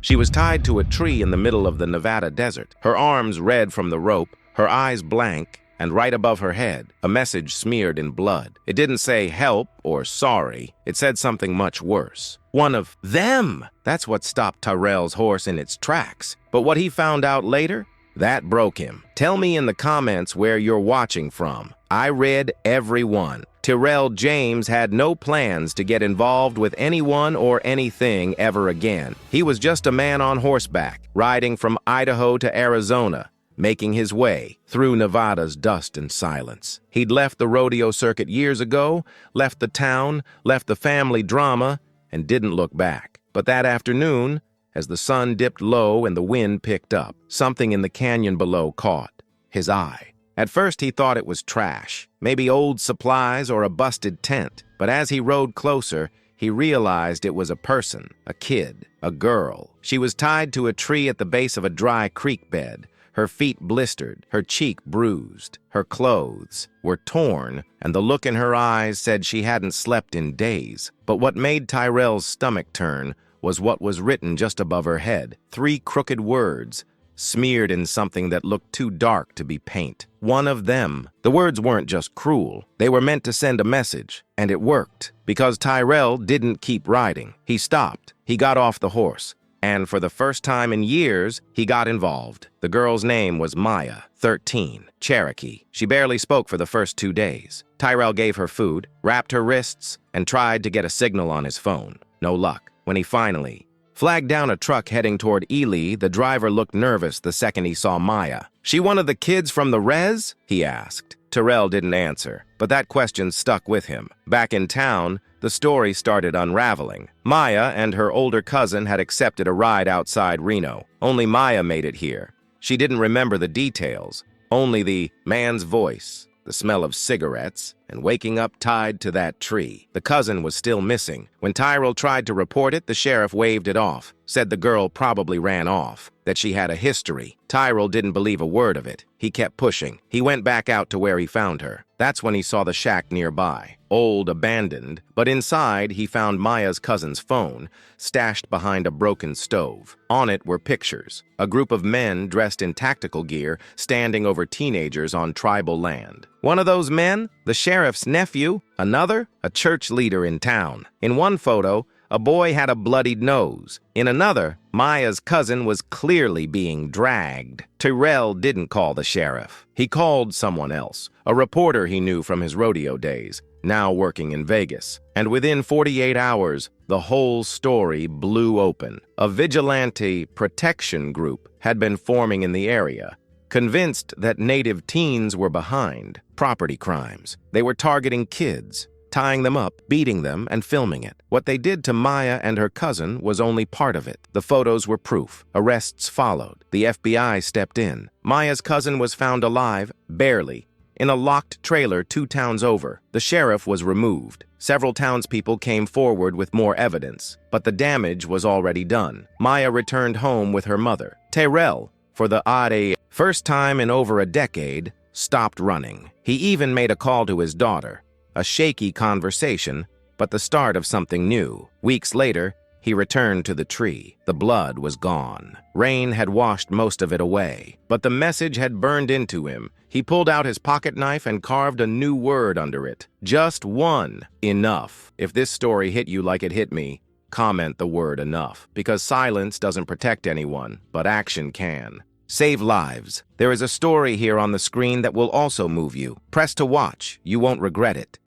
She was tied to a tree in the middle of the Nevada desert, her arms red from the rope, her eyes blank, and right above her head, a message smeared in blood. It didn't say help or sorry. It said something much worse. One of them! That's what stopped Tyrell's horse in its tracks. But what he found out later? That broke him. Tell me in the comments where you're watching from. I read every one. Tyrell James had no plans to get involved with anyone or anything ever again. He was just a man on horseback, riding from Idaho to Arizona, making his way through Nevada's dust and silence. He'd left the rodeo circuit years ago, left the town, left the family drama, and didn't look back. But that afternoon, as the sun dipped low and the wind picked up, something in the canyon below caught his eye. At first he thought it was trash, maybe old supplies or a busted tent. But as he rode closer, he realized it was a person, a kid, a girl. She was tied to a tree at the base of a dry creek bed, her feet blistered, her cheek bruised. Her clothes were torn, and the look in her eyes said she hadn't slept in days. But what made Tyrell's stomach turn was what was written just above her head. 3 crooked words, smeared in something that looked too dark to be paint. One of them. The words weren't just cruel. They were meant to send a message, and it worked. Because Tyrell didn't keep riding. He stopped. He got off the horse. And for the first time in years, he got involved. The girl's name was Maya, 13, Cherokee. She barely spoke for the first 2 days. Tyrell gave her food, wrapped her wrists, and tried to get a signal on his phone. No luck. When he finally flagged down a truck heading toward Ely, the driver looked nervous the second he saw Maya. "She one of the kids from the res?" he asked. Tyrell didn't answer, but that question stuck with him. Back in town, the story started unraveling. Maya and her older cousin had accepted a ride outside Reno. Only Maya made it here. She didn't remember the details, only the man's voice, the smell of cigarettes, and waking up tied to that tree. The cousin was still missing. When Tyrell tried to report it, the sheriff waved it off, said the girl probably ran off, that she had a history. Tyrell didn't believe a word of it. He kept pushing. He went back out to where he found her. That's when he saw the shack nearby. Old, abandoned, but inside he found Maya's cousin's phone, stashed behind a broken stove. On it were pictures. A group of men dressed in tactical gear standing over teenagers on tribal land. One of those men? The sheriff's nephew. Another? A church leader in town. In one photo, a boy had a bloodied nose. In another, Maya's cousin was clearly being dragged. Tyrell didn't call the sheriff. He called someone else, a reporter he knew from his rodeo days, now working in Vegas. And within 48 hours, the whole story blew open. A vigilante protection group had been forming in the area, convinced that native teens were behind property crimes. They were targeting kids, tying them up, beating them, and filming it. What they did to Maya and her cousin was only part of it. The photos were proof. Arrests followed. The FBI stepped in. Maya's cousin was found alive, barely, in a locked trailer 2 towns over. The sheriff was removed. Several townspeople came forward with more evidence, but the damage was already done. Maya returned home with her mother. Tyrell, for the first time in over a decade, stopped running. He even made a call to his daughter. A shaky conversation, but the start of something new. Weeks later, he returned to the tree. The blood was gone. Rain had washed most of it away, but the message had burned into him. He pulled out his pocket knife and carved a new word under it. Just one. Enough. If this story hit you like it hit me, comment the word enough, because silence doesn't protect anyone, but action can. Save lives. There is a story here on the screen that will also move you. Press to watch. You won't regret it.